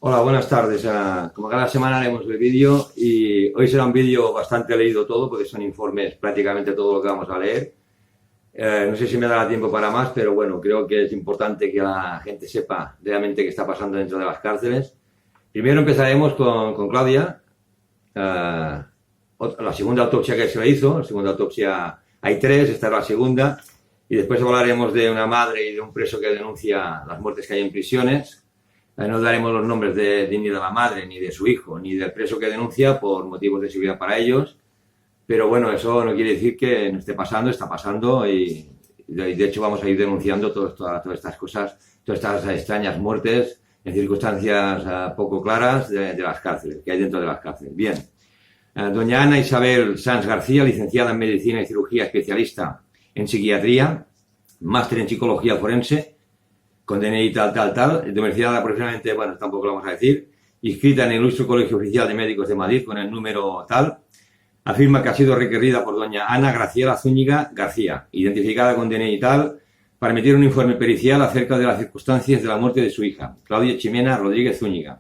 Hola, buenas tardes. Como cada semana haremos el vídeo y hoy será un vídeo bastante leído todo porque son informes prácticamente todo lo que vamos a leer. No sé si me dará tiempo para más, pero bueno, creo que es importante que la gente sepa realmente qué está pasando dentro de las cárceles. Primero empezaremos con Claudia, la segunda autopsia que se le hizo. La segunda autopsia, hay tres, esta es la segunda. Y después hablaremos de una madre y de un preso que denuncia las muertes que hay en prisiones. No daremos los nombres ni de la madre, ni de su hijo, ni del preso que denuncia por motivos de seguridad para ellos. Pero bueno, eso no quiere decir que no esté pasando, está pasando y de hecho vamos a ir denunciando todas estas cosas, todas estas extrañas muertes en circunstancias poco claras de las cárceles, que hay dentro de las cárceles. Bien. Doña Ana Isabel Sanz García, licenciada en Medicina y Cirugía, especialista en Psiquiatría, máster en Psicología Forense, con DNI domiciliada profesionalmente, bueno, tampoco lo vamos a decir, inscrita en el Ilustre Colegio Oficial de Médicos de Madrid con el número tal, afirma que ha sido requerida por doña Ana Graciela Zúñiga García, identificada con DNI tal, para emitir un informe pericial acerca de las circunstancias de la muerte de su hija, Claudia Ximena Rodríguez Zúñiga,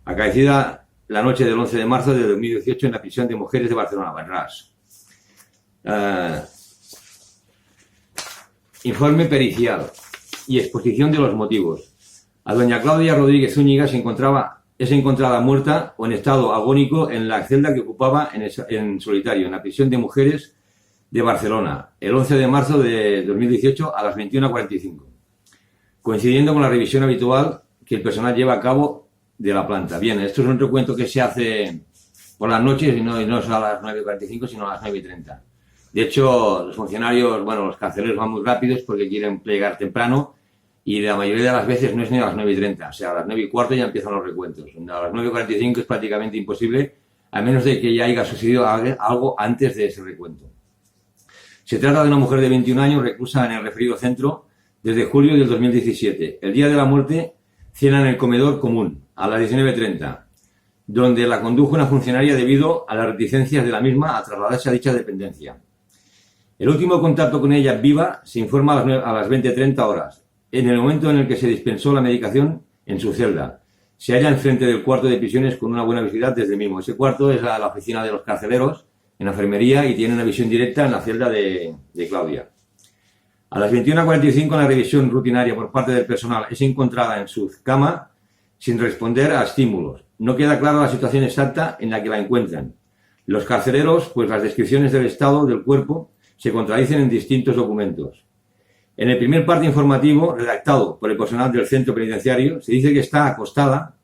acaecida la noche del 11 de marzo de 2018 en la prisión de mujeres de Barcelona, Barràs. Informe pericial y exposición de los motivos. A doña Claudia Rodríguez Zúñiga es encontrada muerta o en estado agónico en la celda que ocupaba en solitario, en la prisión de mujeres de Barcelona, el 11 de marzo de 2018 a las 21:45, coincidiendo con la revisión habitual que el personal lleva a cabo de la planta. Bien, esto es un recuento que se hace por las noches y no es a las 9:45, sino a las 9:30. De hecho, los funcionarios, los carceleros van muy rápidos porque quieren plegar temprano y la mayoría de las veces no es ni a las 9:30, o sea, a las 9:15 ya empiezan los recuentos. A las 9:45 es prácticamente imposible, a menos de que ya haya sucedido algo antes de ese recuento. Se trata de una mujer de 21 años reclusa en el referido centro desde julio del 2017. El día de la muerte cena en el comedor común a las 19:30, donde la condujo una funcionaria debido a las reticencias de la misma a trasladarse a dicha dependencia. El último contacto con ella viva se informa a las 20:30 horas, en el momento en el que se dispensó la medicación en su celda. Se halla enfrente del cuarto de prisiones con una buena visibilidad desde el mismo. Ese cuarto es la oficina de los carceleros, en la enfermería, y tiene una visión directa en la celda de Claudia. A las 21:45, la revisión rutinaria por parte del personal es encontrada en su cama sin responder a estímulos. No queda clara la situación exacta en la que la encuentran. Los carceleros, pues las descripciones del estado del cuerpo se contradicen en distintos documentos. En el primer parte informativo, redactado por el personal del centro penitenciario, se dice que está acostada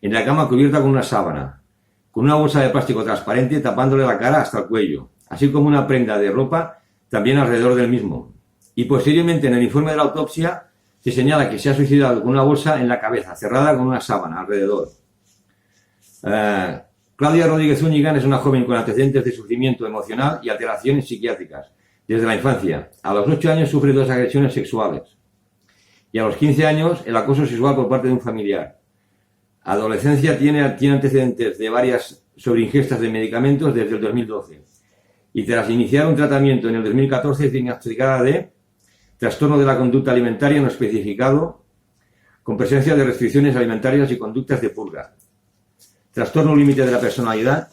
en la cama cubierta con una sábana, con una bolsa de plástico transparente tapándole la cara hasta el cuello, así como una prenda de ropa también alrededor del mismo. Y posteriormente, en el informe de la autopsia, se señala que se ha suicidado con una bolsa en la cabeza, cerrada con una sábana alrededor. Claudia Rodríguez Zúñiga es una joven con antecedentes de sufrimiento emocional y alteraciones psiquiátricas. Desde la infancia, a los 8 años sufre 2 agresiones sexuales y a los 15 años el acoso sexual por parte de un familiar. Adolescencia tiene antecedentes de varias sobreingestas de medicamentos desde el 2012 y tras iniciar un tratamiento en el 2014 es diagnosticada de trastorno de la conducta alimentaria no especificado con presencia de restricciones alimentarias y conductas de purga, trastorno límite de la personalidad,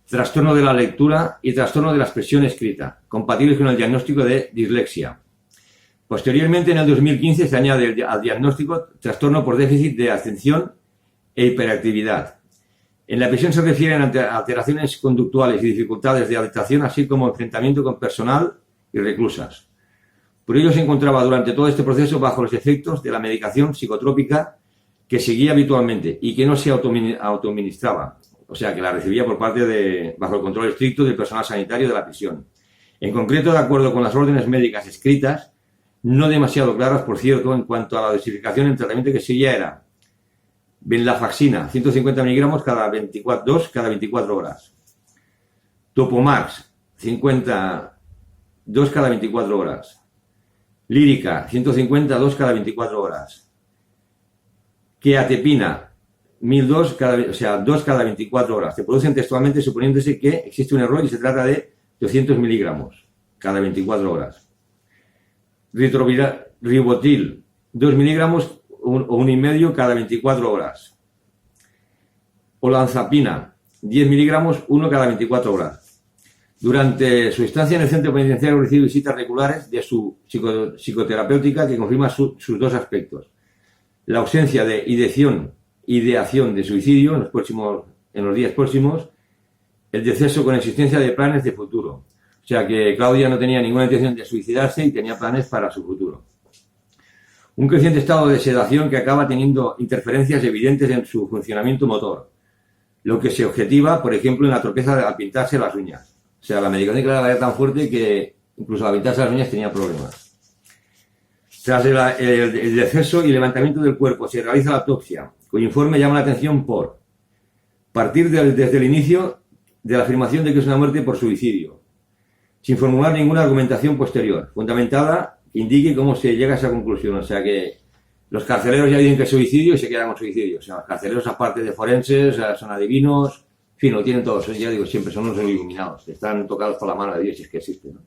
trastorno de la lectura y trastorno de la expresión escrita, compatibles con el diagnóstico de dislexia. Posteriormente, en el 2015, se añade al diagnóstico trastorno por déficit de atención e hiperactividad. En la prisión se refieren a alteraciones conductuales y dificultades de adaptación, así como enfrentamiento con personal y reclusas. Por ello se encontraba durante todo este proceso bajo los efectos de la medicación psicotrópica que seguía habitualmente y que no se autoadministraba. O sea, que la recibía bajo el control estricto del personal sanitario de la prisión. En concreto, de acuerdo con las órdenes médicas escritas, no demasiado claras, por cierto, en cuanto a la dosificación, el tratamiento que seguía era venlafaxina, 150 miligramos cada 24 horas. Topomax, 2 cada 24 horas. Lírica, 150, 2 cada 24 horas. Queatepina, 1002 2 cada 24 horas. Se producen textualmente suponiéndose que existe un error y se trata de 200 miligramos cada 24 horas. ribotril, 2 miligramos o 1,5 cada 24 horas. Olanzapina, 10 miligramos, 1 cada 24 horas. Durante su estancia en el centro penitenciario recibe visitas regulares de su psicoterapéutica que confirma sus dos aspectos. La ausencia de ideación de suicidio en los días próximos, el deceso con existencia de planes de futuro. O sea que Claudia no tenía ninguna intención de suicidarse y tenía planes para su futuro. Un creciente estado de sedación que acaba teniendo interferencias evidentes en su funcionamiento motor, lo que se objetiva, por ejemplo, en la torpeza al pintarse las uñas. O sea, la medicación que era tan fuerte que incluso al pintarse las uñas tenía problemas. Tras el deceso y levantamiento del cuerpo se realiza la autopsia, cuyo informe llama la atención por partir desde el inicio de la afirmación de que es una muerte por suicidio, sin formular ninguna argumentación posterior, fundamentada, que indique cómo se llega a esa conclusión. O sea que los carceleros ya dicen que es suicidio y se quedan con suicidio. O sea, los carceleros, aparte de forenses, son adivinos, en fin, lo tienen todos. Ya digo siempre, son los iluminados, están tocados por la mano de Dios, si es que existe, ¿no?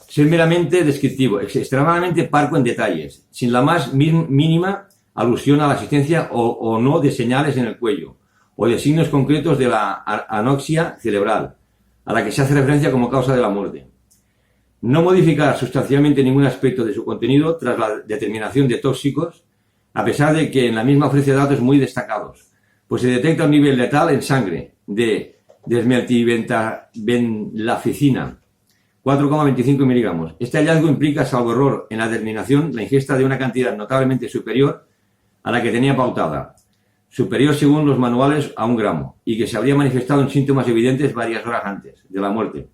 Ser meramente descriptivo, extremadamente parco en detalles, sin la más mínima alusión a la existencia o no de señales en el cuello, o de signos concretos de la anoxia cerebral, a la que se hace referencia como causa de la muerte. No modificar sustancialmente ningún aspecto de su contenido tras la determinación de tóxicos, a pesar de que en la misma ofrece datos muy destacados, pues se detecta un nivel letal en sangre de desmetilvenlaficina, 4,25 miligramos. Este hallazgo implica, salvo error en la determinación, la ingesta de una cantidad notablemente superior a la que tenía pautada, superior según los manuales a 1 gramo, y que se habría manifestado en síntomas evidentes varias horas antes de la muerte.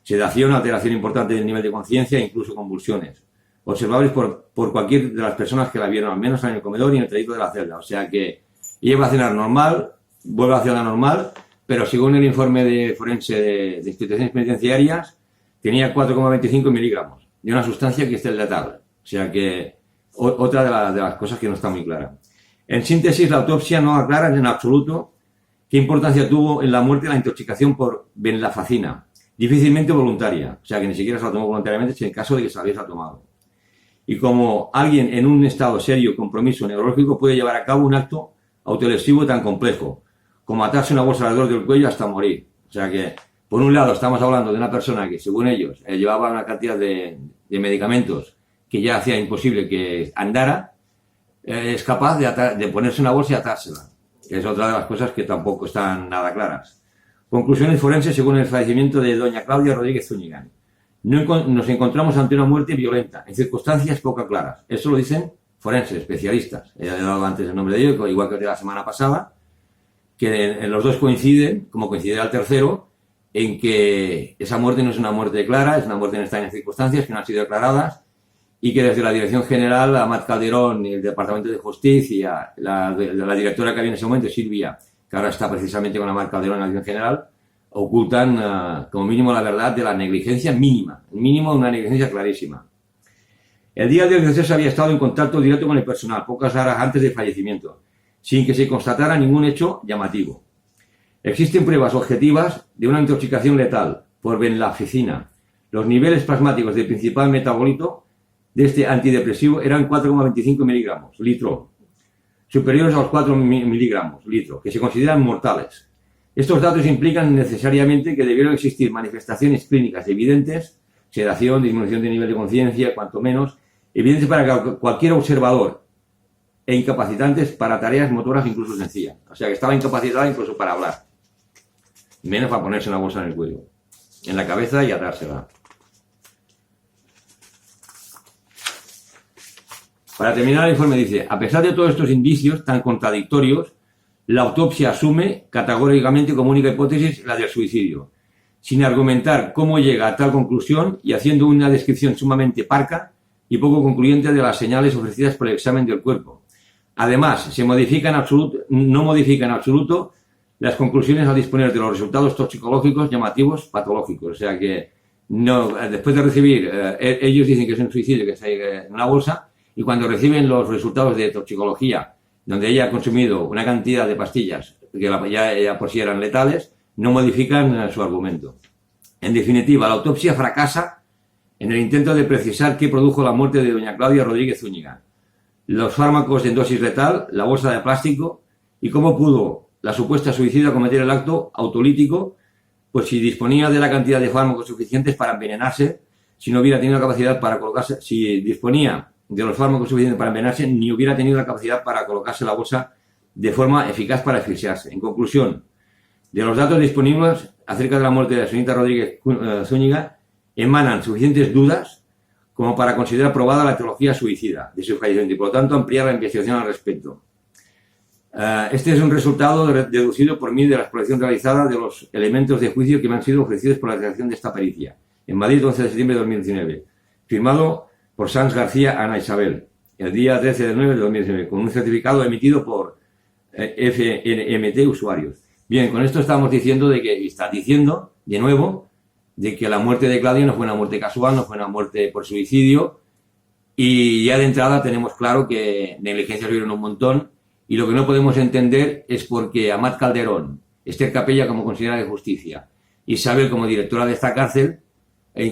Sedación, alteración importante del nivel de conciencia e incluso convulsiones, observables por cualquier de las personas que la vieron, al menos en el comedor y en el trayecto de la celda. O sea que ella va a cenar normal, vuelve a cenar normal, pero según el informe de forense de instituciones penitenciarias, tenía 4,25 miligramos de una sustancia que es letal. O sea que otra de las cosas que no está muy clara. En síntesis, la autopsia no aclara en absoluto qué importancia tuvo en la muerte la intoxicación por venlafaxina, difícilmente voluntaria. O sea que ni siquiera se la tomó voluntariamente, si en caso de que se la hubiese tomado. Y como alguien en un estado serio compromiso neurológico puede llevar a cabo un acto autolesivo tan complejo como atarse una bolsa alrededor del cuello hasta morir. O sea que, por un lado, estamos hablando de una persona que, según ellos, llevaba una cantidad de medicamentos que ya hacía imposible que andara, es capaz de ponerse una bolsa y atársela. Es otra de las cosas que tampoco están nada claras. Conclusiones forenses según el fallecimiento de doña Claudia Rodríguez Zúñiga. Nos encontramos ante una muerte violenta, en circunstancias poco claras. Eso lo dicen forenses, especialistas. He dado antes el nombre de ellos, igual que el de la semana pasada, que en los dos coinciden, como coincidirá el tercero, en que esa muerte no es una muerte clara, es una muerte en extrañas circunstancias que no han sido declaradas, y que desde la Dirección General, Amat Calderón y el Departamento de Justicia, la directora que había en ese momento, Silvia, que ahora está precisamente con Amat Calderón en la Dirección General, ocultan como mínimo la verdad de la negligencia mínima, mínimo una negligencia clarísima. El día del deceso había estado en contacto directo con el personal, pocas horas antes del fallecimiento, sin que se constatara ningún hecho llamativo. Existen pruebas objetivas de una intoxicación letal por venlafaxina. Los niveles plasmáticos del principal metabolito de este antidepresivo eran 4,25 miligramos litro, superiores a los 4 miligramos litro, que se consideran mortales. Estos datos implican necesariamente que debieron existir manifestaciones clínicas evidentes, sedación, disminución de nivel de conciencia, cuanto menos, evidentes para cualquier observador e incapacitantes para tareas motoras incluso sencillas. O sea que estaba incapacitada incluso para hablar, menos para ponerse una bolsa en el cuello, en la cabeza y atársela. Para terminar, el informe dice: a pesar de todos estos indicios tan contradictorios, la autopsia asume categóricamente como única hipótesis la del suicidio, sin argumentar cómo llega a tal conclusión y haciendo una descripción sumamente parca y poco concluyente de las señales ofrecidas por el examen del cuerpo. Además, no modifica en absoluto las conclusiones al disponer de los resultados toxicológicos llamativos patológicos. O sea que no, después de recibir, ellos dicen que es un suicidio, que está en una bolsa, y cuando reciben los resultados de toxicología, donde ella ha consumido una cantidad de pastillas que ya por sí eran letales, no modifican su argumento. En definitiva, la autopsia fracasa en el intento de precisar qué produjo la muerte de doña Claudia Rodríguez Zúñiga, los fármacos en dosis letal, la bolsa de plástico y cómo pudo la supuesta suicida cometer el acto autolítico, pues si disponía de la cantidad de fármacos suficientes para envenenarse, si no hubiera tenido la capacidad para colocarse, si disponía de los fármacos suficientes para envenenarse, ni hubiera tenido la capacidad para colocarse la bolsa de forma eficaz para asfixiarse. En conclusión, de los datos disponibles acerca de la muerte de la señorita Rodríguez Zúñiga, emanan suficientes dudas como para considerar probada la etiología suicida de su fallecimiento y, por lo tanto, ampliar la investigación al respecto. Este es un resultado deducido por mí de la exploración realizada de los elementos de juicio que me han sido ofrecidos por la redacción de esta pericia. En Madrid, 11 de septiembre de 2019. Firmado por Sanz García Ana Isabel, el día 13 de 9 de 2019, con un certificado emitido por FNMT Usuarios. Bien, con esto estamos diciendo está diciendo, de nuevo, de que la muerte de Claudia no fue una muerte casual, no fue una muerte por suicidio, y ya de entrada tenemos claro que negligencias hubieron un montón, y lo que no podemos entender es porque Amat Calderón, Esther Capella como consejera de Justicia, Isabel como directora de esta cárcel,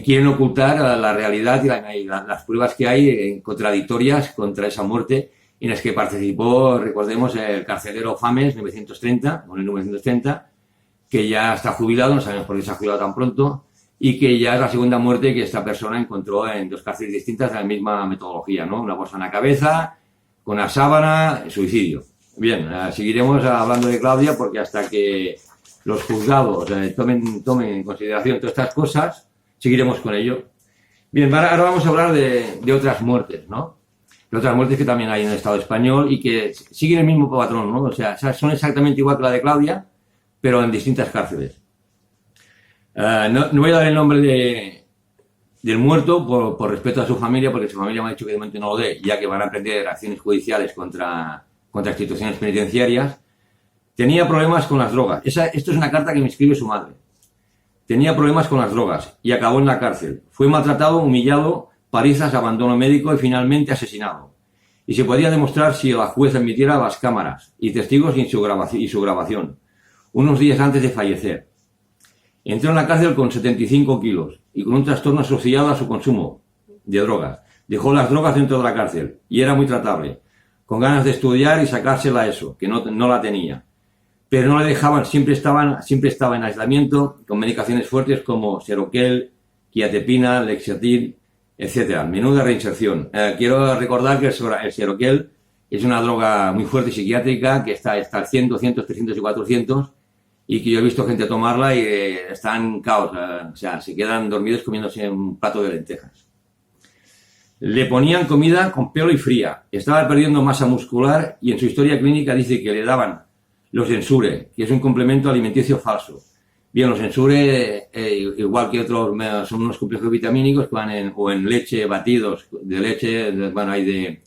quieren ocultar la realidad y las pruebas que hay contradictorias contra esa muerte, en las que participó, recordemos, el carcelero Fames, 930, con el número 930, que ya está jubilado, no sabemos por qué se ha jubilado tan pronto, y que ya es la segunda muerte que esta persona encontró en dos cárceles distintas de la misma metodología, ¿no? Una bolsa en la cabeza, con una sábana, suicidio. Bien, seguiremos hablando de Claudia porque hasta que los juzgados tomen en consideración todas estas cosas, seguiremos con ello. Bien, ahora vamos a hablar de otras muertes, ¿no? De otras muertes que también hay en el Estado español y que siguen el mismo patrón, ¿no? O sea, son exactamente igual que la de Claudia, pero en distintas cárceles. No voy a dar el nombre del muerto por respeto a su familia, porque su familia me ha dicho que de momento no lo dé, ya que van a emprender acciones judiciales contra instituciones penitenciarias. Tenía problemas con las drogas. Esto es una carta que me escribe su madre. Tenía problemas con las drogas y acabó en la cárcel. Fue maltratado, humillado, palizas, abandono médico y finalmente asesinado. Y se podía demostrar si la juez admitiera las cámaras y testigos y su grabación, unos días antes de fallecer. Entró en la cárcel con 75 kilos y con un trastorno asociado a su consumo de drogas. Dejó las drogas dentro de la cárcel y era muy tratable, con ganas de estudiar y sacársela eso, que no la tenía. Pero no le dejaban, siempre estaba en aislamiento con medicaciones fuertes como Seroquel, Quiatepina, Lexatil, etcétera. Menuda reinserción. Quiero recordar que el Seroquel es una droga muy fuerte psiquiátrica que está al 100, 200, 300 y 400 y que yo he visto gente tomarla y están en caos. O sea, se quedan dormidos comiéndose un plato de lentejas. Le ponían comida con pelo y fría. Estaba perdiendo masa muscular y en su historia clínica dice que le daban los Ensure, que es un complemento alimenticio falso. Bien, los Ensure, igual que otros, son unos complejos vitamínicos que van en leche, batidos de leche, bueno, hay de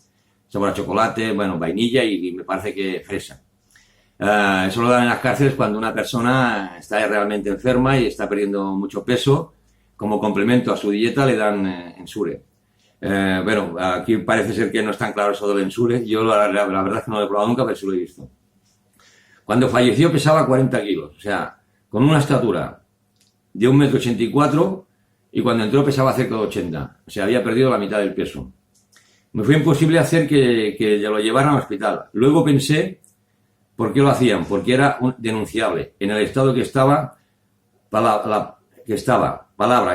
sabor a chocolate, bueno, vainilla y me parece que fresa. Eso lo dan en las cárceles cuando una persona está realmente enferma y está perdiendo mucho peso. Como complemento a su dieta le dan Ensure. Bueno, aquí parece ser que no es tan claro eso del Ensure. Yo la verdad es que no lo he probado nunca, pero sí lo he visto. Cuando falleció pesaba 40 kilos, o sea, con una estatura de 1,84 m y cuando entró pesaba cerca de 80. O sea, había perdido la mitad del peso. Me fue imposible hacer que lo llevaran al hospital. Luego pensé por qué lo hacían, porque era denunciable. En el estado que estaba, palabra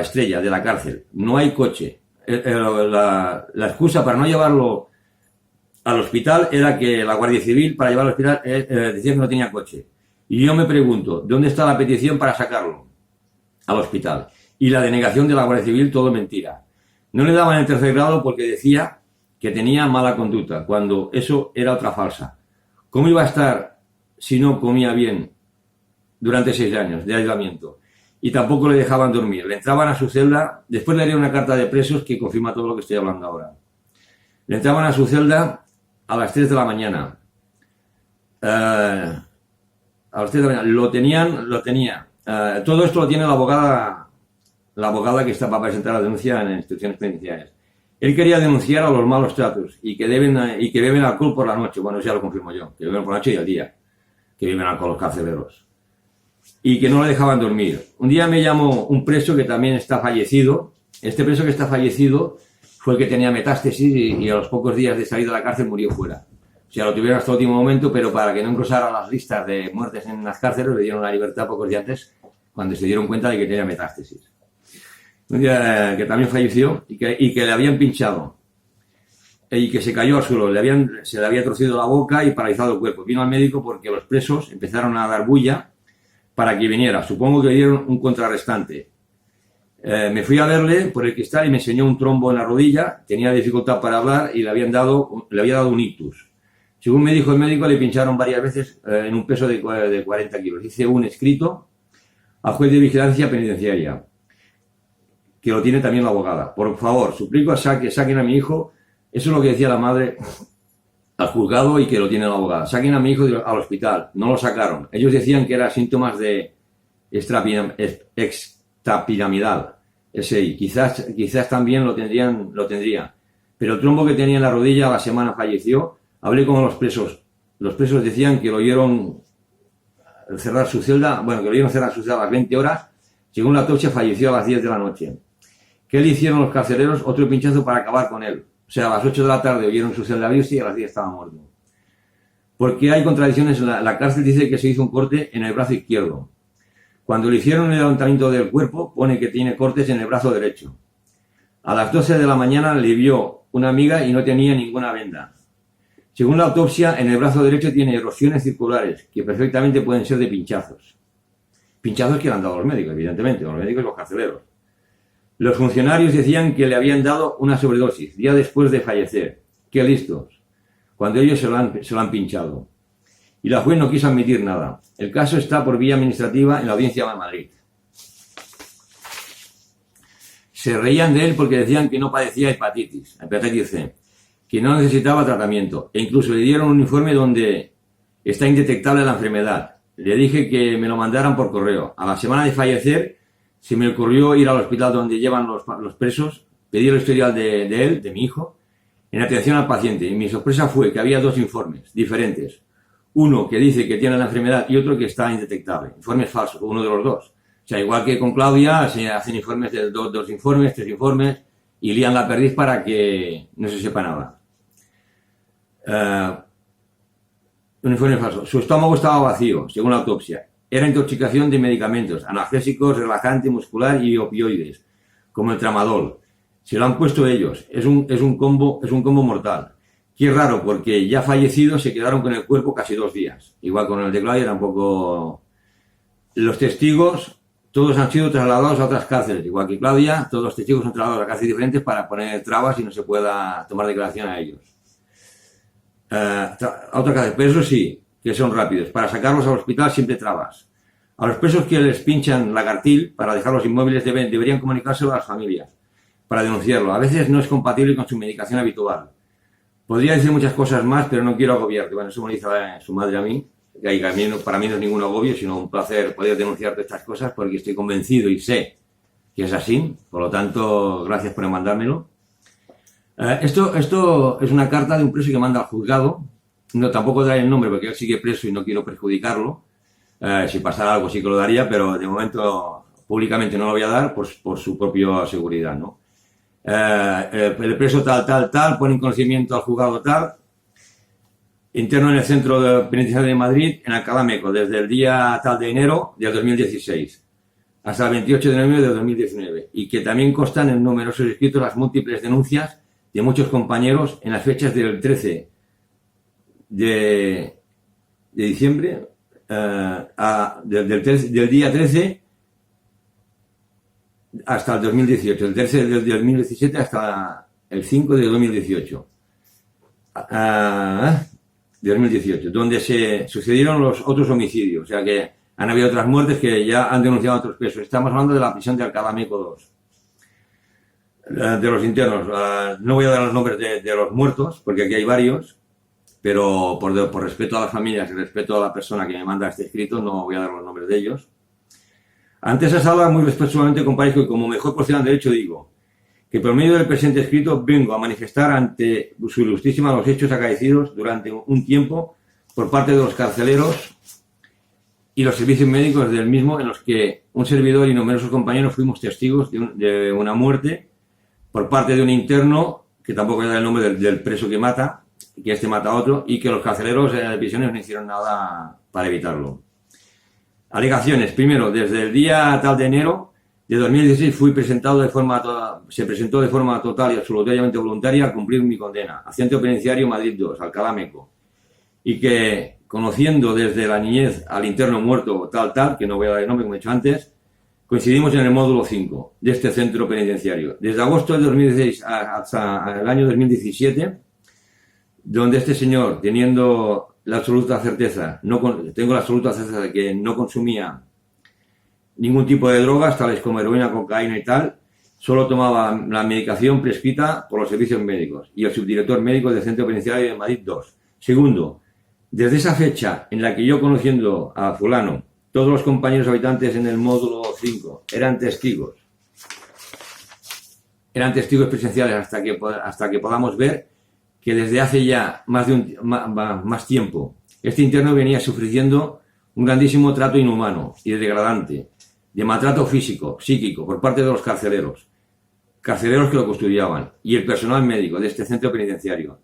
estrella de la cárcel, no hay coche. La excusa para no llevarlo al hospital era que la Guardia Civil, para llevarlo al hospital, decía que no tenía coche. Y yo me pregunto, ¿dónde está la petición para sacarlo al hospital? Y la denegación de la Guardia Civil, todo mentira. No le daban el tercer grado porque decía que tenía mala conducta, cuando eso era otra falsa. ¿Cómo iba a estar si no comía bien durante 6 años de aislamiento? Y tampoco le dejaban dormir. Le entraban a su celda, después le haría una carta de presos que confirma todo lo que estoy hablando ahora. Le entraban a su celda a las 3 de la mañana. A las 3 de la mañana. Lo tenía. Todo esto lo tiene la abogada que está para presentar la denuncia en instituciones penitenciarias. Él quería denunciar a los malos tratos y que beben alcohol por la noche. Bueno, ya lo confirmo yo, que beben por la noche y al día, que beben alcohol los carceleros. y que no le dejaban dormir. Un día me llamó un preso que también está fallecido. Este preso que está fallecido fue el que tenía metástasis y a los pocos días de salir de la cárcel murió fuera. O sea, lo tuvieron hasta el último momento, pero para que no engrosara las listas de muertes en las cárceles, le dieron la libertad pocos días antes, cuando se dieron cuenta de que tenía metástasis. Un día que también falleció y que le habían pinchado y que se cayó al suelo, se le había torcido la boca y paralizado el cuerpo. Vino al médico porque los presos empezaron a dar bulla para que viniera. Supongo que le dieron un contrarrestante. Me fui a verle por el cristal y me enseñó un trombo en la rodilla, tenía dificultad para hablar y le había dado un ictus. Según me dijo el médico, le pincharon varias veces en un peso de 40 kilos. Hice un escrito al juez de vigilancia penitenciaria, que lo tiene también la abogada. Por favor, suplico saquen a mi hijo. Eso es lo que decía la madre al juzgado y que lo tiene la abogada. Saquen a mi hijo al hospital. No lo sacaron. Ellos decían que era síntomas de extrapiramidal. SI. Quizás también lo tendría. Pero el trombo que tenía en la rodilla a la semana falleció. Hablé con los presos. Los presos decían que lo oyeron cerrar su celda, que lo oyeron cerrar su celda a las 20 horas. Según la autopsia, falleció a las 10 de la noche. ¿Qué le hicieron los carceleros? Otro pinchazo para acabar con él. O sea, a las 8 de la tarde oyeron su celda abrirse y a las 10 estaba muerto. Porque hay contradicciones. La cárcel dice que se hizo un corte en el brazo izquierdo. Cuando le hicieron el levantamiento del cuerpo, pone que tiene cortes en el brazo derecho. A las 12 de la mañana le vio una amiga y no tenía ninguna venda. Según la autopsia, en el brazo derecho tiene erosiones circulares, que perfectamente pueden ser de pinchazos. Pinchazos que le han dado los médicos, evidentemente, los médicos y los carceleros. Los funcionarios decían que le habían dado una sobredosis, día después de fallecer. ¡Qué listos! Cuando ellos se lo han pinchado. Y la juez no quiso admitir nada. El caso está por vía administrativa en la audiencia de Madrid. Se reían de él porque decían que no padecía hepatitis C, que no necesitaba tratamiento, e incluso le dieron un informe donde está indetectable la enfermedad. Le dije que me lo mandaran por correo. A la semana de fallecer, se me ocurrió ir al hospital donde llevan los presos, pedí el historial de mi hijo, en atención al paciente, y mi sorpresa fue que había dos informes diferentes. Uno que dice que tiene la enfermedad y otro que está indetectable. Informes falsos, uno de los dos. O sea, igual que con Claudia, se hacen informes de dos informes, 3 informes, y lían la perdiz para que no se sepa nada. Un informe falso. Su estómago estaba vacío, según la autopsia. Era intoxicación de medicamentos, analgésicos, relajante muscular y opioides, como el tramadol. Se lo han puesto ellos. Es un combo mortal. Qué raro, porque ya fallecidos se quedaron con el cuerpo casi 2 días. Igual con el de Claudia tampoco. Los testigos, todos han sido trasladados a otras cárceles. Igual que Claudia, todos los testigos son trasladados a cárceles diferentes para poner trabas y no se pueda tomar declaración a ellos. A otra cárcel, pero eso sí, que son rápidos. Para sacarlos al hospital siempre trabas. A los presos que les pinchan lagartil para dejarlos inmóviles deberían comunicárselo a las familias para denunciarlo. A veces no es compatible con su medicación habitual. Podría decir muchas cosas más, pero no quiero agobiarte. Bueno, eso me lo dice su madre a mí, que para mí no es ningún agobio, sino un placer poder denunciarte estas cosas porque estoy convencido y sé que es así. Por lo tanto, gracias por mandármelo. Esto es una carta de un preso que manda al juzgado. No, tampoco daré el nombre porque él sigue preso y no quiero perjudicarlo. Si pasara algo sí que lo daría, pero de momento públicamente no lo voy a dar por su propia seguridad, ¿no? El preso tal, pone en conocimiento al juzgado tal, interno en el centro penitenciario de Madrid, en Alcalá Meco, desde el día tal de enero del 2016 hasta el 28 de noviembre del 2019, y que también constan en numerosos escritos las múltiples denuncias de muchos compañeros en las fechas del 13 de diciembre, del día 13 hasta el 2018, el 13 del 2017 hasta el 5 de 2018. De 2018, donde se sucedieron los otros homicidios, o sea que han habido otras muertes que ya han denunciado a otros presos. Estamos hablando de la prisión de Alcalá Meco 2. De los internos, no voy a dar los nombres de los muertos, porque aquí hay varios, pero por respeto a las familias y respeto a la persona que me manda este escrito, no voy a dar los nombres de ellos. Ante esa sala, muy respetuosamente comparezco y como mejor profesional de derecho digo que por medio del presente escrito vengo a manifestar ante su ilustrísima los hechos acaecidos durante un tiempo por parte de los carceleros y los servicios médicos del mismo, en los que un servidor y numerosos compañeros fuimos testigos de una muerte por parte de un interno, que tampoco era el nombre del preso que mata, que este mata a otro, y que los carceleros de prisioneros no hicieron nada para evitarlo. Alegaciones. Primero, desde el día tal de enero de 2016 se presentó de forma total y absolutamente voluntaria a cumplir mi condena al Centro Penitenciario Madrid 2, Alcalá Meco, y que, conociendo desde la niñez al interno muerto tal, que no voy a dar el nombre como he dicho antes, coincidimos en el módulo 5 de este centro penitenciario. Desde agosto de 2016 hasta el año 2017, donde este señor, tengo la absoluta certeza de que no consumía ningún tipo de drogas, tales como heroína, cocaína y tal, solo tomaba la medicación prescrita por los servicios médicos y el subdirector médico del Centro Penitenciario de Madrid 2. Segundo, desde esa fecha en la que yo, conociendo a fulano, todos los compañeros habitantes en el módulo 5 eran testigos presenciales hasta que podamos ver que desde hace ya más tiempo este interno venía sufriendo un grandísimo trato inhumano y degradante, de maltrato físico, psíquico, por parte de los carceleros que lo custodiaban, y el personal médico de este centro penitenciario.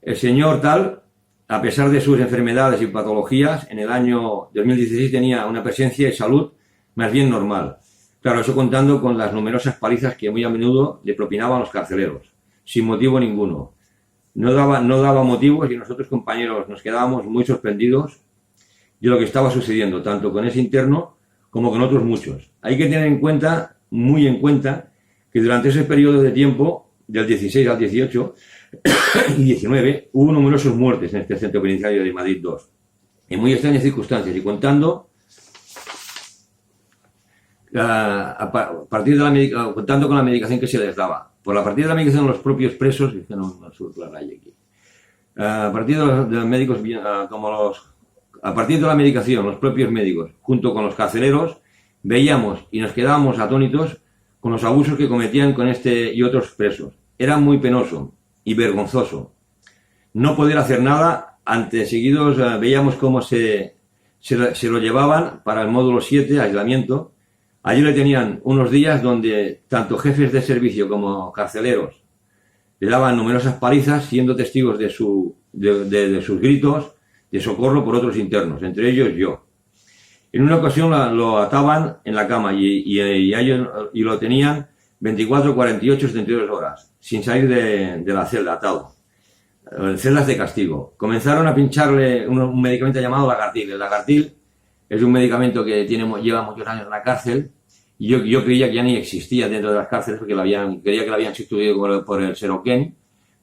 El señor tal, a pesar de sus enfermedades y patologías, en el año 2016 tenía una presencia y salud más bien normal. Claro, eso contando con las numerosas palizas que muy a menudo le propinaban los carceleros, sin motivo ninguno. No daba motivos y nosotros, compañeros, nos quedábamos muy sorprendidos de lo que estaba sucediendo, tanto con ese interno como con otros muchos. Hay que tener muy en cuenta, que durante ese periodo de tiempo, del 16 al 18 y 19, hubo numerosas muertes en este centro penitenciario de Madrid 2, en muy extrañas circunstancias, y contando con la medicación que se les daba. Por la partida de la medicación de los propios presos, es que no surge la raya aquí. A partir de los médicos, a partir de la medicación, los propios médicos, junto con los carceleros, veíamos y nos quedábamos atónitos con los abusos que cometían con este y otros presos. Era muy penoso y vergonzoso no poder hacer nada. Seguidos veíamos cómo se lo llevaban para el módulo 7, aislamiento. Allí le tenían unos días donde tanto jefes de servicio como carceleros le daban numerosas palizas, siendo testigos de sus gritos de socorro por otros internos, entre ellos yo. En una ocasión lo ataban en la cama y lo tenían 24, 48, 72 horas, sin salir de la celda, atado. Celdas de castigo. Comenzaron a pincharle un medicamento llamado Lagartil. El Lagartil es un medicamento que lleva muchos años en la cárcel, y yo creía que ya ni existía dentro de las cárceles, porque creía que lo habían sustituido por el Seroquén,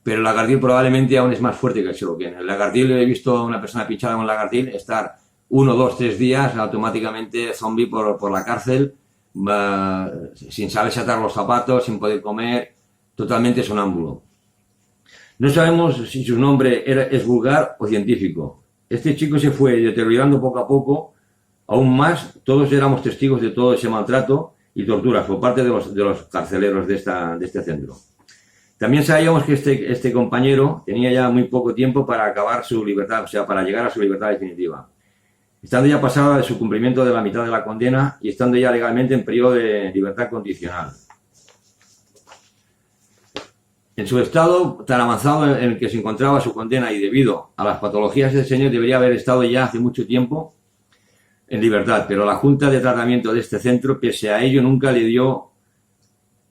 pero el Lagartil probablemente aún es más fuerte que el Seroquén. El Lagartil, he visto a una persona pinchada con Lagartil estar 1, 2, 3 días automáticamente zombie por la cárcel, sin saberse atar los zapatos, sin poder comer, totalmente sonámbulo. No sabemos si su nombre es vulgar o científico. Este chico se fue deteriorando poco a poco, aún más. Todos éramos testigos de todo ese maltrato y torturas por parte de los carceleros de este centro. También sabíamos que este compañero tenía ya muy poco tiempo para acabar su libertad, o sea, para llegar a su libertad definitiva, estando ya pasada de su cumplimiento de la mitad de la condena y estando ya legalmente en periodo de libertad condicional. En su estado tan avanzado en el que se encontraba su condena, y debido a las patologías del señor, debería haber estado ya hace mucho tiempo en libertad, pero la Junta de Tratamiento de este centro, pese a ello, nunca le dio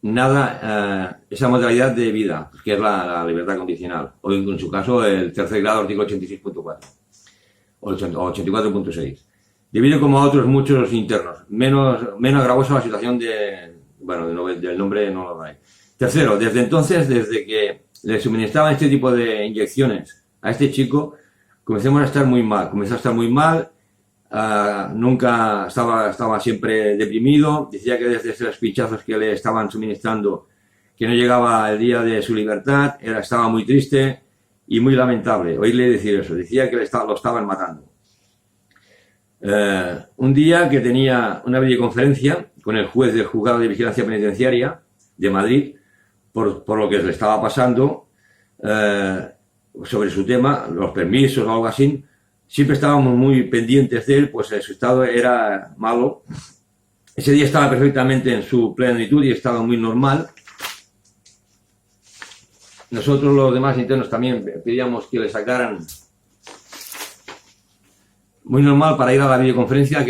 nada esa modalidad de vida, que es la libertad condicional, o en su caso el tercer grado, artículo 86.4 o 84.6, debido como a otros muchos internos. Menos gravosa la situación del nombre no lo hay. Tercero, desde entonces, desde que le suministraban este tipo de inyecciones a este chico, comenzó a estar muy mal. Nunca estaba siempre deprimido. Decía que desde esos pinchazos que le estaban suministrando, que no llegaba el día de su libertad, estaba muy triste y muy lamentable oírle decir eso. Decía que lo estaban matando. Un día que tenía una videoconferencia con el juez del Juzgado de Vigilancia Penitenciaria de Madrid, por lo que le estaba pasando, sobre su tema, los permisos o algo así, siempre estábamos muy pendientes de él, pues su estado era malo. Ese día estaba perfectamente en su plenitud y estaba muy normal. Nosotros los demás internos también pedíamos que le sacaran muy normal para ir a la videoconferencia,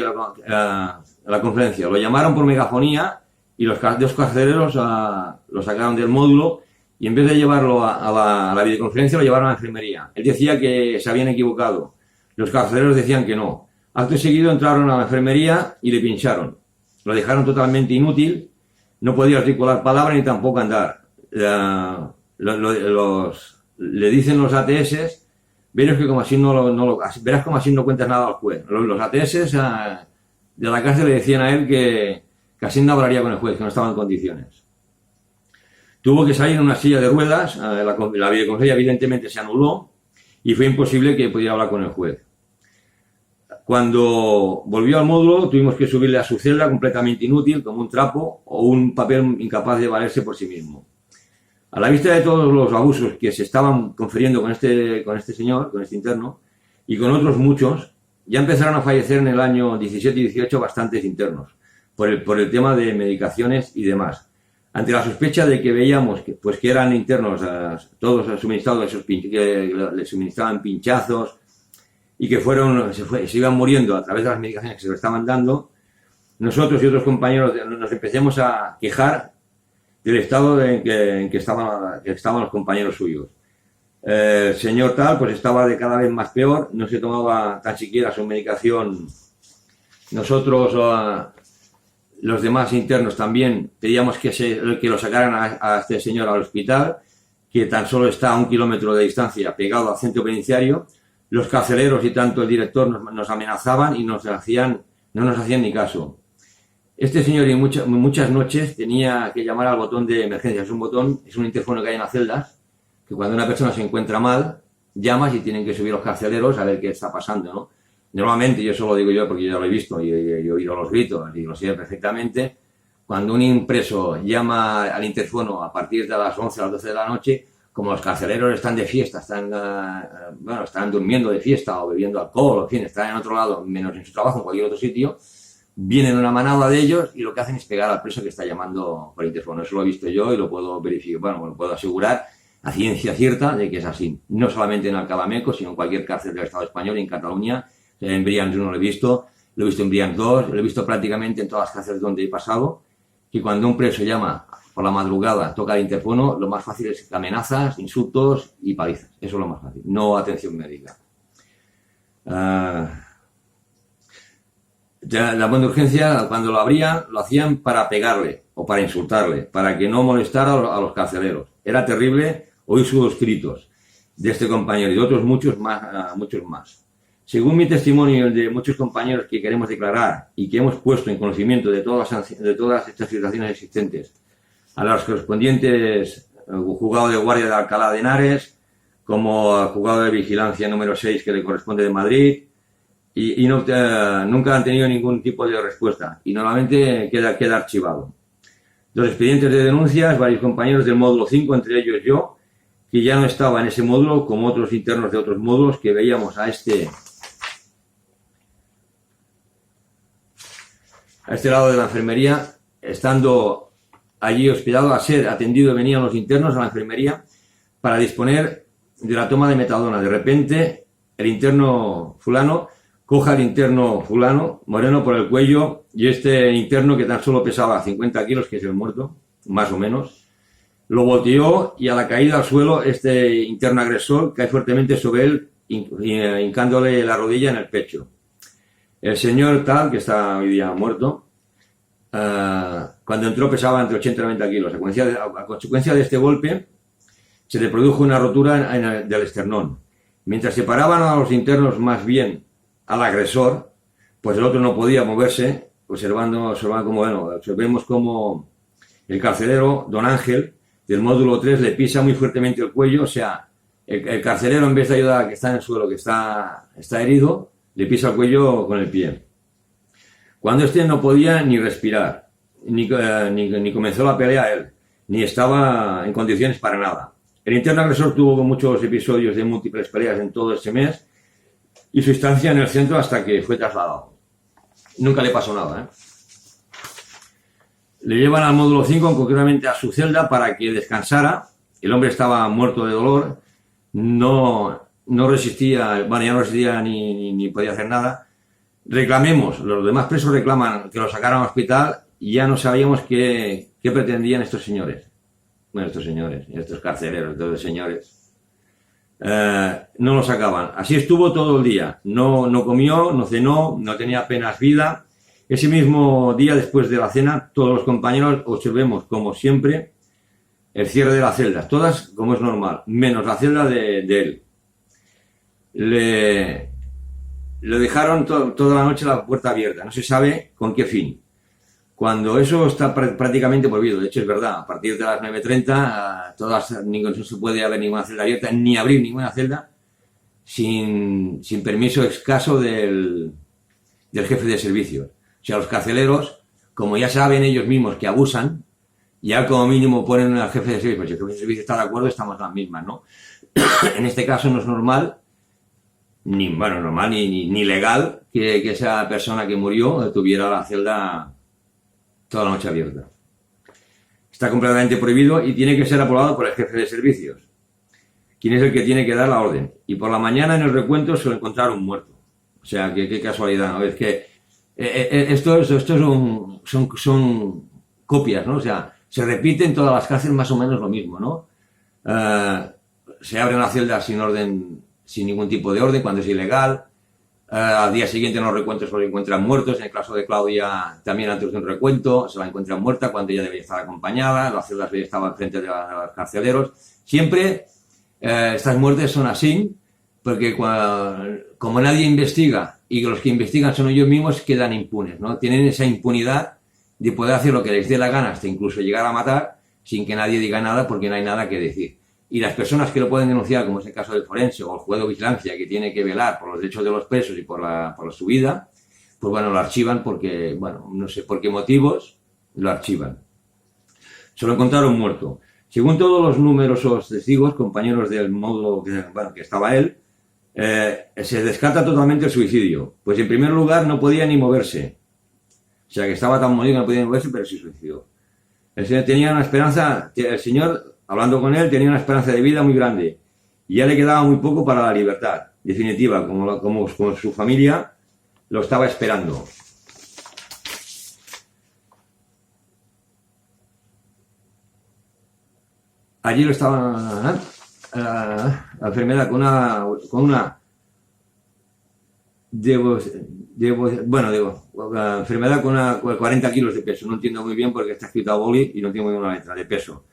a la conferencia. Lo llamaron por megafonía y los dos carceleros lo sacaron del módulo y en vez de llevarlo a la videoconferencia lo llevaron a la enfermería. Él decía que se habían equivocado. Los carceleros decían que no. Acto seguido entraron a la enfermería y le pincharon. Lo dejaron totalmente inútil. No podía articular palabra ni tampoco andar. Le dicen los ATS, verás que como así verás como así no cuentas nada al juez. Los ATS de la cárcel le decían a él que así no hablaría con el juez, que no estaba en condiciones. Tuvo que salir en una silla de ruedas, la videoconferencia evidentemente se anuló y fue imposible que pudiera hablar con el juez. Cuando volvió al módulo tuvimos que subirle a su celda completamente inútil, como un trapo o un papel incapaz de valerse por sí mismo. A la vista de todos los abusos que se estaban confiriendo con este señor, con este interno, y con otros muchos, ya empezaron a fallecer en el año 17 y 18 bastantes internos, por el tema de medicaciones y demás. Ante la sospecha de que veíamos que eran internos todos suministrados, que les suministraban pinchazos y que se iban muriendo a través de las medicaciones que se les estaban dando, nosotros y otros compañeros nos empezamos a quejar del estado en que estaban los compañeros suyos. El señor tal pues estaba de cada vez más peor, no se tomaba tan siquiera su medicación. Nosotros, los demás internos también, pedíamos que lo sacaran a este señor al hospital, que tan solo está a 1 kilómetro de distancia, pegado al centro penitenciario. Los carceleros y tanto el director nos amenazaban y no nos hacían ni caso. Este señor y muchas noches tenía que llamar al botón de emergencia. Es un interfono que hay en las celdas, que cuando una persona se encuentra mal, llamas y tienen que subir los carceleros a ver qué está pasando, ¿no? Normalmente, yo eso lo digo yo porque yo ya lo he visto y he oído los gritos y lo sé perfectamente, cuando un impreso llama al interfono a partir de las 11 a las 12 de la noche, como los carceleros están de fiesta, están durmiendo de fiesta o bebiendo alcohol, en fin, están en otro lado, menos en su trabajo, en cualquier otro sitio, vienen una manada de ellos y lo que hacen es pegar al preso que está llamando por interfono. Eso lo he visto yo y lo puedo verificar, lo puedo asegurar a ciencia cierta de que es así. No solamente en Alcalá Meco, sino en cualquier cárcel del Estado español y en Cataluña. En Brians 1 lo he visto en Brians 2, lo he visto prácticamente en todas las cárceles donde he pasado, que cuando un preso llama por la madrugada, toca el interfono, lo más fácil es amenazas, insultos y palizas. Eso es lo más fácil, no atención médica. La buena urgencia, cuando lo abrían, lo hacían para pegarle o para insultarle, para que no molestara a los carceleros. Era terrible oír sus gritos de este compañero y de otros muchos más. Según mi testimonio y el de muchos compañeros que queremos declarar y que hemos puesto en conocimiento de todas estas situaciones existentes a los correspondientes juzgado de guardia de Alcalá de Henares, como al juzgado de vigilancia número 6 que le corresponde de Madrid, y nunca han tenido ningún tipo de respuesta y normalmente queda archivado. Los expedientes de denuncias, varios compañeros del módulo 5, entre ellos yo, que ya no estaba en ese módulo, como otros internos de otros módulos, que veíamos a este lado de la enfermería, estando allí hospedado a ser atendido, venían los internos a la enfermería para disponer de la toma de metadona. De repente, el interno fulano coja al interno fulano, moreno por el cuello, y este interno que tan solo pesaba 50 kilos, que es el muerto, más o menos, lo volteó y a la caída al suelo este interno agresor cae fuertemente sobre él, hincándole la rodilla en el pecho. El señor tal, que está hoy día muerto, cuando entró pesaba entre 80 y 90 kilos. A consecuencia de este golpe se le produjo una rotura del esternón. Mientras separaban a los internos más bien al agresor, pues el otro no podía moverse, observemos como el carcelero, don Ángel, del módulo 3, le pisa muy fuertemente el cuello. O sea, el carcelero, en vez de ayudar al que está en el suelo, que está herido, le pisa el cuello con el pie. Cuando este no podía ni respirar, ni comenzó la pelea él, ni estaba en condiciones para nada. El interno agresor tuvo muchos episodios de múltiples peleas en todo ese mes, y su estancia en el centro hasta que fue trasladado. Nunca le pasó nada, ¿eh? Le llevan al módulo 5, concretamente a su celda, para que descansara. El hombre estaba muerto de dolor, no resistía, bueno, ya no resistía ni podía hacer nada. Reclamemos, los demás presos reclaman que lo sacaran al hospital y ya no sabíamos qué pretendían estos señores. Bueno, estos carceleros, estos señores. No lo sacaban. Así estuvo todo el día. No comió, no cenó, no tenía apenas vida. Ese mismo día, después de la cena, todos los compañeros observemos, como siempre, el cierre de las celdas. Todas, como es normal, menos la celda de él. Le dejaron toda la noche la puerta abierta. No se sabe con qué fin. Cuando eso está prácticamente prohibido, de hecho es verdad, a partir de las 9:30 no se puede haber ninguna celda abierta, ni abrir ninguna celda sin permiso escaso del jefe de servicios. O sea, los carceleros, como ya saben ellos mismos que abusan, ya como mínimo ponen al jefe de servicios. Si el jefe de servicios está de acuerdo, estamos las mismas, ¿no? En este caso no es normal, ni legal que esa persona que murió tuviera la celda toda la noche abierta. Está completamente prohibido y tiene que ser aprobado por el jefe de servicios, quien es el que tiene que dar la orden. Y por la mañana en el recuento se lo encontraron muerto. O sea, qué casualidad, ¿no? Es que esto son copias, ¿no? O sea, se repite en todas las cárceles más o menos lo mismo, ¿no? Se abre una celda sin orden, sin ningún tipo de orden, cuando es ilegal. Al día siguiente en los recuentos se los encuentran muertos. En el caso de Claudia, también antes de un recuento, se la encuentran muerta cuando ella debería estar acompañada. Las celdas estaban frente de los carceleros. Siempre estas muertes son así, porque como nadie investiga y los que investigan son ellos mismos, quedan impunes, ¿no? Tienen esa impunidad de poder hacer lo que les dé la gana, hasta incluso llegar a matar, sin que nadie diga nada, porque no hay nada que decir. Y las personas que lo pueden denunciar, como es el caso del forense o el juez de vigilancia, que tiene que velar por los derechos de los presos y por su vida, pues bueno, lo archivan porque, bueno, no sé por qué motivos, lo archivan. Se lo encontraron muerto. Según todos los numerosos testigos, compañeros del módulo que estaba él, se descarta totalmente el suicidio. Pues en primer lugar no podía ni moverse. O sea, que estaba tan molido que no podía ni moverse, pero se suicidó. El señor tenía una esperanza, el señor, hablando con él, tenía una esperanza de vida muy grande. Y ya le quedaba muy poco para la libertad definitiva, como su familia lo estaba esperando. Allí lo estaba la enfermedad con una enfermedad con 40 kilos de peso. No entiendo muy bien porque está escrito a boli y no entiendo muy bien la letra de peso.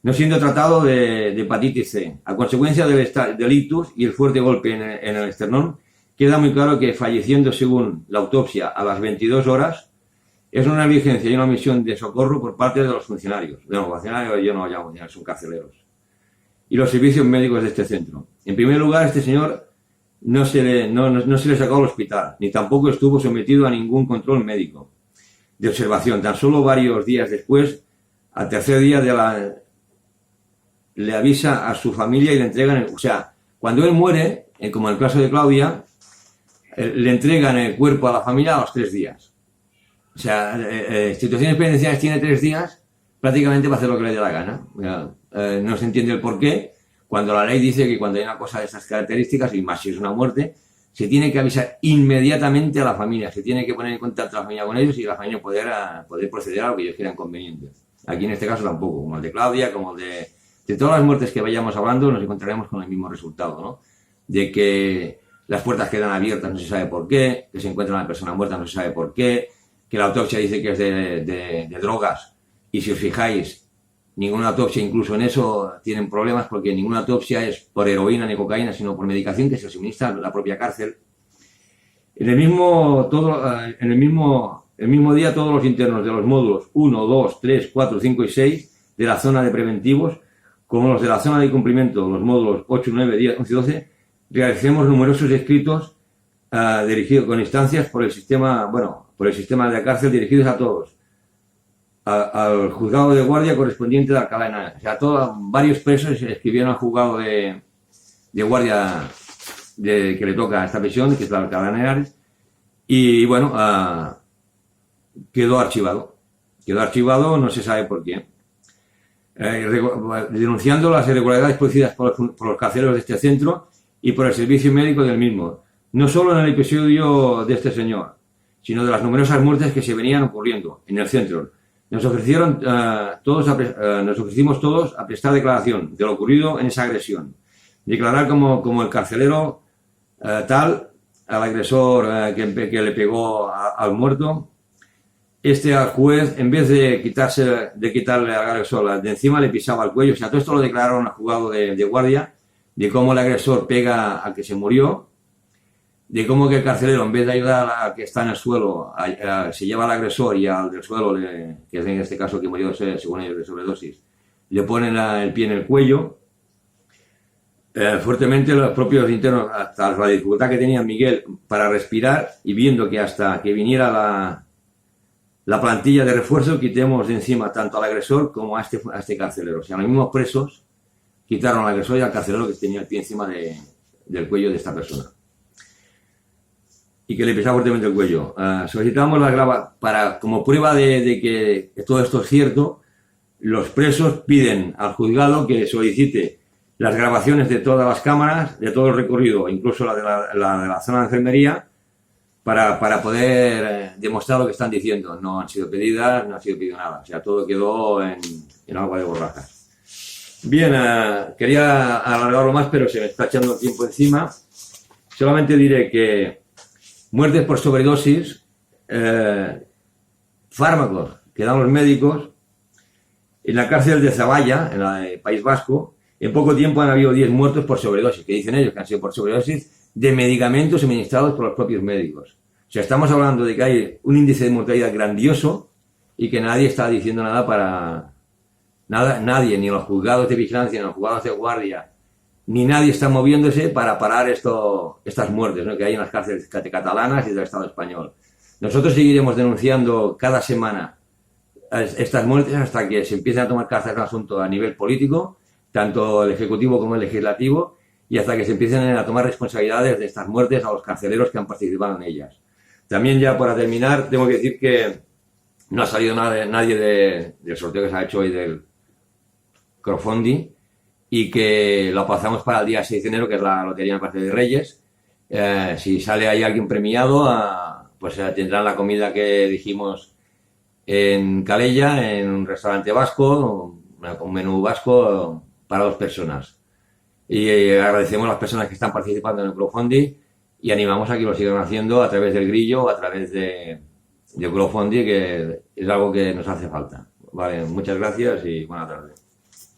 No siendo tratado de hepatitis C. A consecuencia del ictus y el fuerte golpe en el esternón, queda muy claro que falleciendo según la autopsia a las 22 horas, es una negligencia y una omisión de socorro por parte de los funcionarios. Bueno, los funcionarios yo no lo llamo, son carceleros. Y los servicios médicos de este centro. En primer lugar, este señor no se le sacó al hospital, ni tampoco estuvo sometido a ningún control médico de observación. Tan solo varios días después, al tercer día le avisa a su familia y le entregan, o sea, cuando él muere, como en el caso de Claudia, le entregan el cuerpo a la familia a los 3 días. O sea, instituciones penitenciarias tiene 3 días prácticamente para hacer lo que le dé la gana. No se entiende el por qué, cuando la ley dice que cuando hay una cosa de estas características, y más si es una muerte, se tiene que avisar inmediatamente a la familia, se tiene que poner en contacto a la familia con ellos y la familia poder proceder a lo que ellos quieran conveniente. Aquí en este caso tampoco, como el de Claudia, como el de todas las muertes que vayamos hablando, nos encontraremos con el mismo resultado, ¿no? De que las puertas quedan abiertas, no se sabe por qué, que se encuentra una persona muerta, no se sabe por qué, que la autopsia dice que es de drogas, y si os fijáis, ninguna autopsia, incluso en eso, tienen problemas porque ninguna autopsia es por heroína ni cocaína, sino por medicación que se suministra en la propia cárcel. El mismo día, todos los internos de los módulos 1, 2, 3, 4, 5 y 6 de la zona de preventivos, como los de la zona de cumplimiento, los módulos 8, 9, 10, 11 y 12, realicemos numerosos escritos dirigidos con instancias por el sistema de la cárcel dirigidos a todos. Al juzgado de guardia correspondiente de Alcalá de Henares. O sea, varios presos escribieron al juzgado de guardia que le toca a esta prisión, que es la de Alcalá de Henares, y bueno, quedó archivado. Quedó archivado, no se sabe por qué. Denunciando las irregularidades producidas por los carceleros de este centro y por el servicio médico del mismo. No solo en el episodio de este señor, sino de las numerosas muertes que se venían ocurriendo en el centro. Nos ofrecimos todos a prestar declaración de lo ocurrido en esa agresión. Declarar como el carcelero tal al agresor que le pegó al muerto. Al juez, en vez de quitarle al agresor de encima, le pisaba el cuello. O sea, todo esto lo declararon al juzgado de guardia, de cómo el agresor pega al que se murió, de cómo que el carcelero, en vez de ayudar al que está en el suelo, se lleva al agresor y al del suelo, que es en este caso que murió, según ellos, de sobredosis, le ponen el pie en el cuello. Fuertemente los propios internos, hasta la dificultad que tenía Miguel para respirar, y viendo que hasta que viniera la plantilla de refuerzo, quitemos de encima tanto al agresor como a este carcelero. O sea, los mismos presos quitaron al agresor y al carcelero que tenía el pie encima del cuello de esta persona. Y que le pisaba fuertemente el cuello. Solicitamos como prueba de que todo esto es cierto, los presos piden al juzgado que solicite las grabaciones de todas las cámaras, de todo el recorrido, incluso la de la zona de enfermería, para poder demostrar lo que están diciendo. No han sido pedidas, no ha sido pedido nada. O sea, todo quedó en agua de borrajas. Bien, quería alargarlo más, pero se me está echando el tiempo encima. Solamente diré que muertes por sobredosis, fármacos que dan los médicos, en la cárcel de Zaballa, en el País Vasco, en poco tiempo han habido 10 muertos por sobredosis, que dicen ellos que han sido por sobredosis de medicamentos suministrados por los propios médicos. O sea, estamos hablando de que hay un índice de mortalidad grandioso y que nadie está diciendo nada nadie, ni en los juzgados de vigilancia, ni en los juzgados de guardia, ni nadie está moviéndose para parar estas muertes, ¿no?, que hay en las cárceles catalanas y del Estado español. Nosotros seguiremos denunciando cada semana estas muertes hasta que se empiecen a tomar cartas del asunto a nivel político, tanto el Ejecutivo como el Legislativo, y hasta que se empiecen a tomar responsabilidades de estas muertes a los carceleros que han participado en ellas. También, ya para terminar, tengo que decir que no ha salido nadie del sorteo que se ha hecho hoy del crowdfunding, y que lo aplazamos para el día 6 de enero, que es la Lotería de Parte de Reyes. Si sale ahí alguien premiado, pues tendrán la comida que dijimos en Calella, en un restaurante vasco, un menú vasco para 2 personas. Y agradecemos a las personas que están participando en el crowdfunding y animamos a que lo sigan haciendo a través del Grillo o a través de crowdfunding, que es algo que nos hace falta. Vale, muchas gracias y buena tarde.